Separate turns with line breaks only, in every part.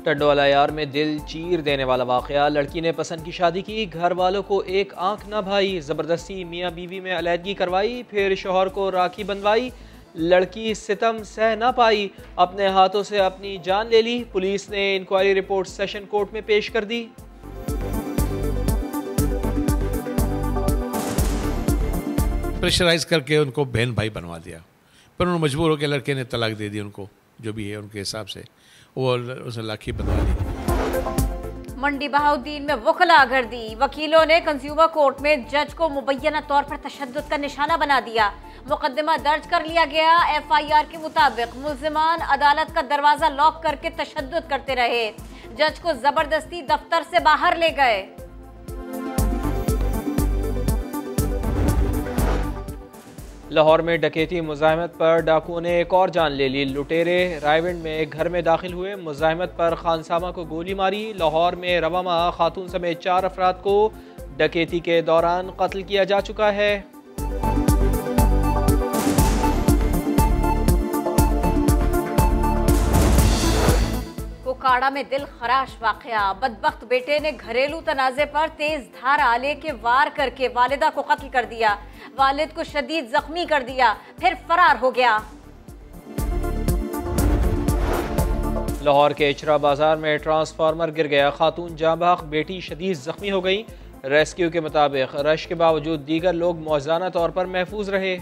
टंडोला यार में दिल चीर देने वाला वाकया। लड़की ने पसंद की शादी की, घर वालों को एक आंख न भाई, जबरदस्ती मियाँ बीवी में अलहदगी करवाई, फिर शोहर को राखी बंधवाई। लड़की सितम सह न पाई, अपने हाथों से अपनी जान ले ली। पुलिस ने इंक्वायरी रिपोर्ट सेशन कोर्ट में पेश कर दी।
प्रेशराइज करके उनको बहन भाई बनवा दिया, पर उन्होंने मजबूर होकर लड़के ने तलाक दे दी उनको, जो भी है उनके हिसाब से वो उसने राखी बनवा दी।
मंडी बहाउद्दीन में वकला गर्दी, वकीलों ने कंज्यूमर कोर्ट में जज को मुबैना तौर पर तशद्दुद का निशाना बना दिया। मुकदमा दर्ज कर लिया गया। FIR के मुताबिक मुल्जिमान अदालत का दरवाजा लॉक करके तशद्दुद करते रहे, जज को जबरदस्ती दफ्तर से बाहर ले गए।
लाहौर में डकैती मुजाहिमत पर डाकुओं ने एक और जान ले ली। लुटेरे रायविंड में एक घर में दाखिल हुए, मुजाहिमत पर खानसामा को गोली मारी। लाहौर में रवा माह खातून समेत 4 अफराद को डकैती के दौरान कत्ल किया जा चुका है।
कोकाड़ा में दिल खराश वाकया, बदबख्त बेटे ने घरेलू तनाजे पर तेज धार आले के वार करके वालिदा को कत्ल कर दिया, वालिद को शदीद जख्मी कर दिया, फिर फरार हो गया।
लाहौर के इचरा बाजार में ट्रांसफार्मर गिर गया, खातून जाँ बहक, बेटी शदीद जख्मी हो गई। रेस्क्यू के मुताबिक रश के बावजूद दीगर लोग मौज़ाना तौर पर महफूज रहे।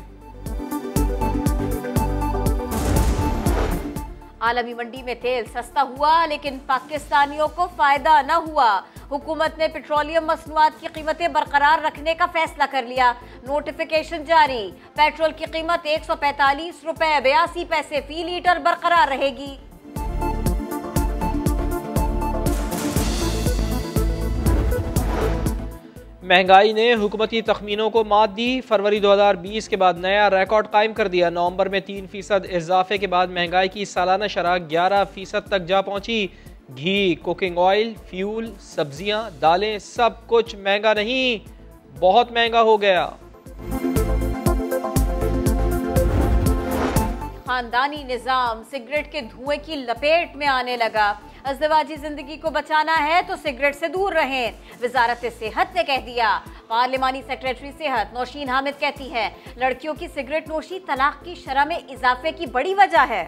आलमी मंडी में तेल सस्ता हुआ, लेकिन पाकिस्तानियों को फायदा न हुआ। हुकूमत ने पेट्रोलियम मसनूआत की कीमतें बरकरार रखने का फैसला कर लिया। नोटिफिकेशन जारी, पेट्रोल की कीमत 145 रुपए 82 पैसे फी लीटर बरकरार रहेगी।
महंगाई ने हुकूमती तखमीनों को मात दी। फरवरी 2020 के बाद नया रिकॉर्ड कायम कर दिया। नवंबर में 3% इजाफे के बाद महंगाई की सालाना शरह 11% तक जा पहुंची। घी, कुकिंग ऑयल, फ्यूल, सब्जियां, दालें, सब कुछ महंगा नहीं, बहुत महंगा हो गया।
खानदानी निजाम सिगरेट के धुएं की लपेट में आने लगा। अज़दवाजी जिंदगी को बचाना है तो सिगरेट से दूर रहें, वजारत सेहत ने कह दिया। पार्लिमानी सेक्रेटरी सेहत नौशीन हामिद कहती है, लड़कियों की सिगरेट नोशी तलाक की शरह में इजाफे की बड़ी वजह है।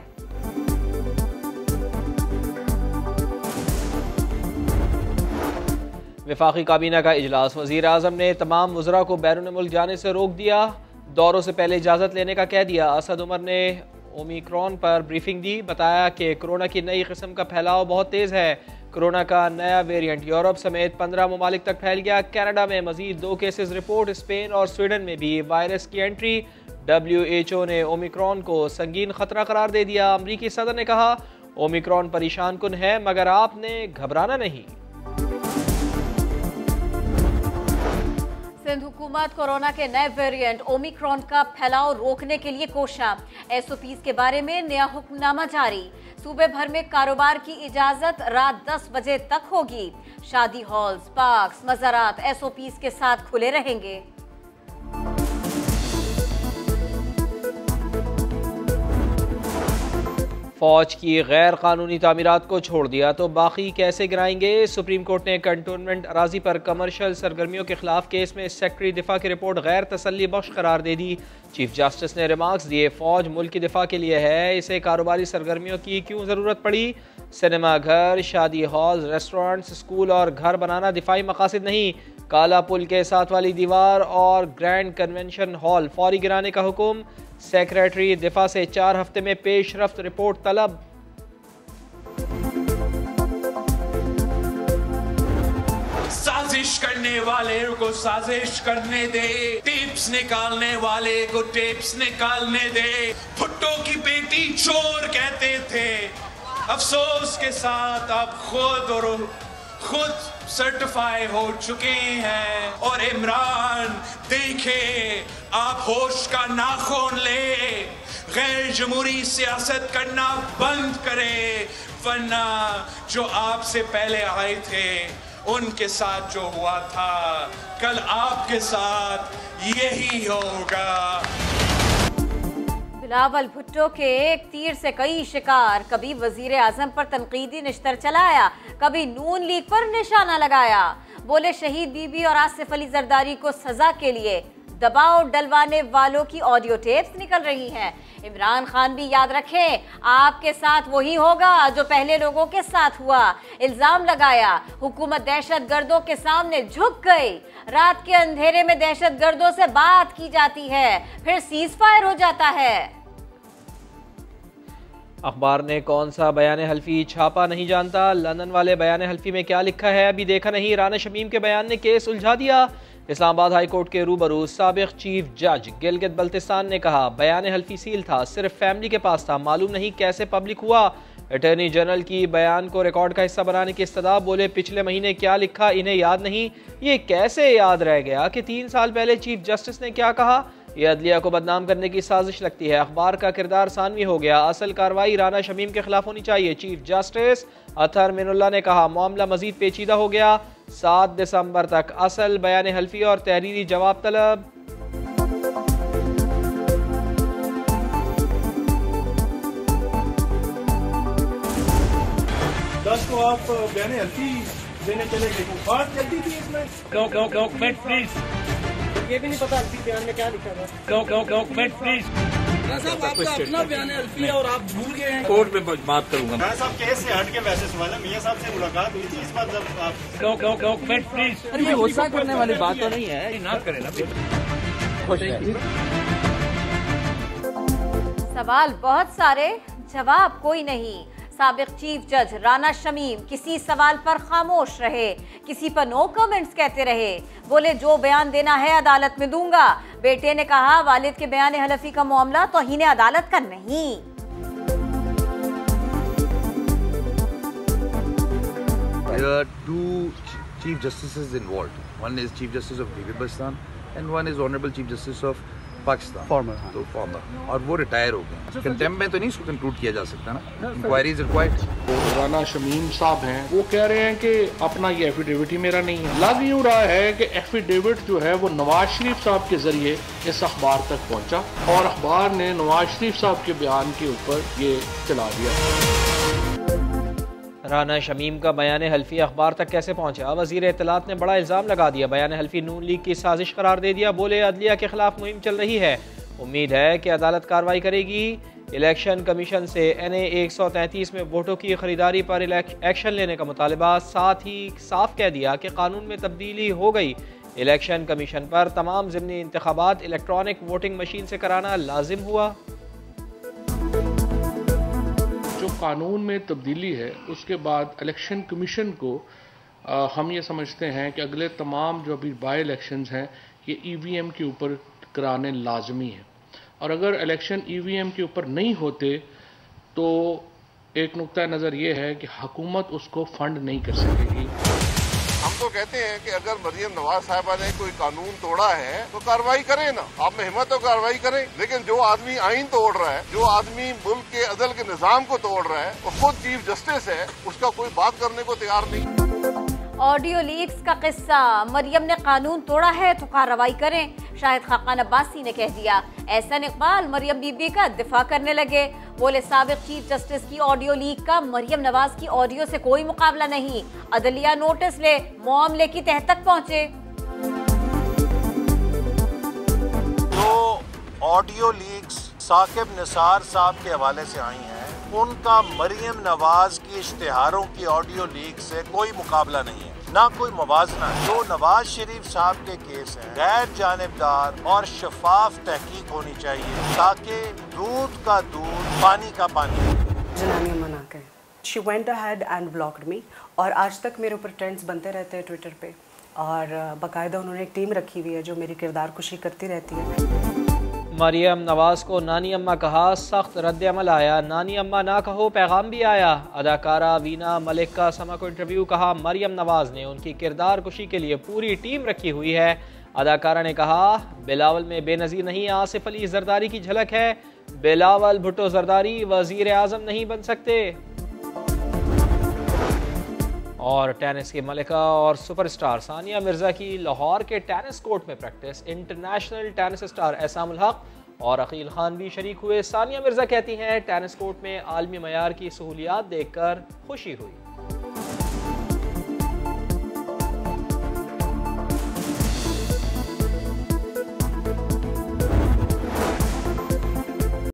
वफाकी काबीना का इजलास, वज़ीर आज़म ने तमाम वज़रा को बैरून मुल्क जाने से रोक दिया, दौरों से पहले इजाज़त लेने का कह दिया। असद उमर ने ओमिक्रॉन पर ब्रीफिंग दी, बताया कि कोरोना की नई किस्म का फैलाव बहुत तेज़ है। कोरोना का नया वेरिएंट यूरोप समेत 15 ममालिक तक फैल गया। कनाडा में मजीद 2 केसेस रिपोर्ट, स्पेन और स्वीडन में भी वायरस की एंट्री। WHO ने ओमिक्रॉन को संगीन खतरा करार दे दिया। अमरीकी सदर ने कहा, ओमिक्रॉन परेशान कुन है मगर आपने घबराना नहीं।
सिंध हुकूमत कोरोना के नए वेरिएंट ओमिक्रॉन का फैलाव रोकने के लिए कोशा। SOPs के बारे में नया हुक्मनामा जारी। सूबे भर में कारोबार की इजाजत रात 10 बजे तक होगी। शादी हॉल्स, पार्क्स, मज़ारात SOPs के साथ खुले रहेंगे।
फौज की गैर कानूनी तामीरात को छोड़ दिया तो बाकी कैसे गिराएंगे। सुप्रीम कोर्ट ने कंटोनमेंट अराजी पर कमर्शियल सरगर्मियों के खिलाफ केस में सेक्रेटरी दिफा की रिपोर्ट गैर तसल्ली बख्श करार दे दी। चीफ जस्टिस ने रिमार्क्स दिए, फौज मुल्क की दिफा के लिए है, इसे कारोबारी सरगर्मियों की क्यों ज़रूरत पड़ी। सिनेमा घर, शादी हॉल, रेस्टोरेंट्स, स्कूल और घर बनाना दिफाई मकासद नहीं। काला पुल के साथ वाली दीवार और ग्रैंड कन्वेंशन हॉल फौरी गिराने का हुक्म। सेक्रेटरी दिफा से 4 हफ्ते में पेशरफ्त रिपोर्ट तलब।
साजिश करने वाले को साजिश करने दे, टिप्स निकालने वाले को टिप्स निकालने दे। भुट्टो की बेटी चोर कहते थे, अफसोस के साथ आप खुद सर्टिफाई हो चुके हैं। और इमरान देखे, आप होश का नाखून ले, गैर जमहूरी सियासत करना बंद करें, वरना जो आपसे पहले आए थे उनके साथ जो हुआ था कल आपके साथ यही होगा।
बिलावल भुट्टो के एक तीर से कई शिकार, कभी वजीर आजम पर तनकीदी निश्तर चलाया, कभी नून लीग पर निशाना लगाया। बोले शहीद बीबी और आसिफ अली जरदारी को सजा के लिए दबाव डलवाने वालों की ऑडियो टेप्स निकल रही हैं। इमरान खान भी याद रखें, आपके साथ वही होगा जो पहले लोगों के साथ हुआ। इल्जाम लगाया हुकूमत दहशत गर्दों के सामने झुक गई। रात के अंधेरे में दहशत गर्दों से बात की जाती है, फिर सीज फायर हो जाता है।
अखबार ने कौन सा बयान हल्फी छापा नहीं जानता। लंदन वाले बयान हल्फी में क्या लिखा है अभी देखा नहीं। राना शमीम के बयान ने केस उलझा दिया। इस्लामाबाद हाई कोर्ट के रूबरू साबिक चीफ जज गिलगित बल्तिस्तान ने कहा बयान हल्फी सील था, सिर्फ फैमिली के पास था, मालूम नहीं कैसे पब्लिक हुआ। अटॉर्नी जनरल की बयान को रिकॉर्ड का हिस्सा बनाने की इस्तदा। बोले पिछले महीने क्या लिखा इन्हें याद नहीं। ये कैसे याद रह गया कि 3 साल पहले चीफ जस्टिस ने क्या कहा। यह अदलिया को बदनाम करने की साजिश लगती है। अखबार का किरदार सानवी हो गया। असल कार्रवाई राना शमीम के खिलाफ होनी चाहिए। चीफ जस्टिस अतहर मिनुल्लाह ने कहा मामला मजीद पेचीदा हो गया। 7 दिसंबर तक असल बयान हल्फी और तहरीरी जवाब तलब।
दस को आप बयान हल्फी देने चले गए, बात जल्दी थी इसमें।
क्यों प्लीज,
ये भी नहीं पता हल्फी बयान में क्या लिखा था।
क्यों प्लीज
साहब आपका अपना बयान हल्फी है और आप भूल गए हैं।
कोर्ट में बात करूंगा।
खान साहब केस से हट के वैसे सवाल है, मियां साहब से मुलाकात हुई थी इस बार जब आप
क्यों प्लीज,
अरे ये गुस्सा करने वाली बात तो नहीं है।
ना करें ना।
सवाल बहुत सारे, जवाब कोई नहीं। साबिक चीफ जज राना शमीम किसी सवाल पर खामोश रहे, किसी पर नो कमेंट्स कहते रहे। बोले जो बयान देना है अदालत में दूंगा। बेटे ने कहा वालिद के बयान हलफी का मामला तौहीन अदालत का नहीं।
There are 2 Chief Justices involved. One is Chief Justice of Pakistan and one is Honorable Chief Justice of Pakistan तो फॉर्मर, और वो रिटायर हो गए। कंटेम्प्ट में तो नहीं इसको कंक्लूड किया जा सकता ना, inquiry is required.
Rana Shamim साहब हैं, वो कह रहे हैं कि अपना ये एफिडेविट ही मेरा नहीं है। लग यूँ रहा है कि एफिडेविट जो है वो नवाज शरीफ साहब के जरिए इस अखबार तक पहुंचा और अखबार ने नवाज शरीफ साहब के बयान के ऊपर ये चला दिया।
राना शमीम का बयान हल्फी अखबार तक कैसे पहुंचा। वजीर इत्तलात ने बड़ा इल्ज़ाम लगा दिया। बयान हल्फी नून लीग की साजिश करार दे दिया। बोले अदलिया के खिलाफ मुहिम चल रही है, उम्मीद है कि अदालत कार्रवाई करेगी। इलेक्शन कमीशन से NA 133 में वोटों की खरीदारी पर एक्शन लेने का मुतालबा। साथ ही साफ कह दिया कि कानून में तब्दीली हो गई। इलेक्शन कमीशन पर तमाम ज़िमनी इंतखाबात इलेक्ट्रॉनिक वोटिंग मशीन से कराना लाजिम हुआ।
जो कानून में तब्दीली है उसके बाद इलेक्शन कमीशन को हम ये समझते हैं कि अगले तमाम जो अभी बाई इलेक्शंस हैं ये EVM के ऊपर कराने लाजमी है। और अगर इलेक्शन EVM के ऊपर नहीं होते तो एक नुक्ता नज़र ये है कि हुकूमत उसको फंड नहीं कर सकेगी।
हम तो कहते हैं कि अगर मरियम नवाज साहिबा ने कोई कानून तोड़ा है तो कार्रवाई करें ना, आप में हिम्मत तो कार्रवाई करें। लेकिन जो आदमी आइन तोड़ रहा है, जो आदमी मुल्क के अदल के निजाम को तोड़ रहा है, वो खुद चीफ जस्टिस है, उसका कोई बात करने को तैयार नहीं।
ऑडियो लीक्स का किस्सा, मरियम ने कानून तोड़ा है तो कार्रवाई करें, शाहिद खाकान अब्बासी ने कह दिया। एहसन इकबाल मरियम बीबी का दिफा करने लगे। बोले साबिक चीफ जस्टिस की ऑडियो लीक का मरियम नवाज की ऑडियो से कोई मुकाबला नहीं। अदलिया नोटिस ले, मामले की तह तक पहुंचे।
जो ऑडियो लीक्स साकिब निसार साहब के हवाले से आई हैं, उनका मरियम नवाज की इश्तिहारों की ऑडियो लीक से कोई मुकाबला नहीं है, ना कोई मुवाजना है। जो नवाज शरीफ साहब के केस हैं, गैर जानिबदार और शफाफ तहकीक होनी चाहिए ताकि दूध का दूध पानी का पानी।
जनानियाँ मना के she went ahead and blocked मी, और आज तक मेरे ऊपर ट्रेंड्स बनते रहते हैं ट्विटर पे, और बाकायदा उन्होंने एक टीम रखी हुई है जो मेरी किरदार कुशी करती रहती है।
मरियम नवाज को नानी अम्मा कहा, सख्त रद्द-ए-अमल आया। नानी अम्मा ना कहो पैगाम भी आया। अदाकारा वीना मलिक का समा को इंटरव्यू, कहा मरियम नवाज ने उनकी किरदार कुशी के लिए पूरी टीम रखी हुई है। अदाकारा ने कहा बिलावल में बेनज़ीर नहीं, आसिफ अली जरदारी की झलक है। बिलावल भुट्टो जरदारी वजीर आजम नहीं बन सकते। और टेनिस की मलिका और सुपरस्टार सानिया मिर्जा की लाहौर के टेनिस कोर्ट में प्रैक्टिस। इंटरनेशनल टेनिस स्टार एहसान उल हक और अकील खान भी शरीक हुए। सानिया मिर्जा कहती हैं टेनिस कोर्ट में आलमी मयार की सहूलियात देखकर खुशी हुई।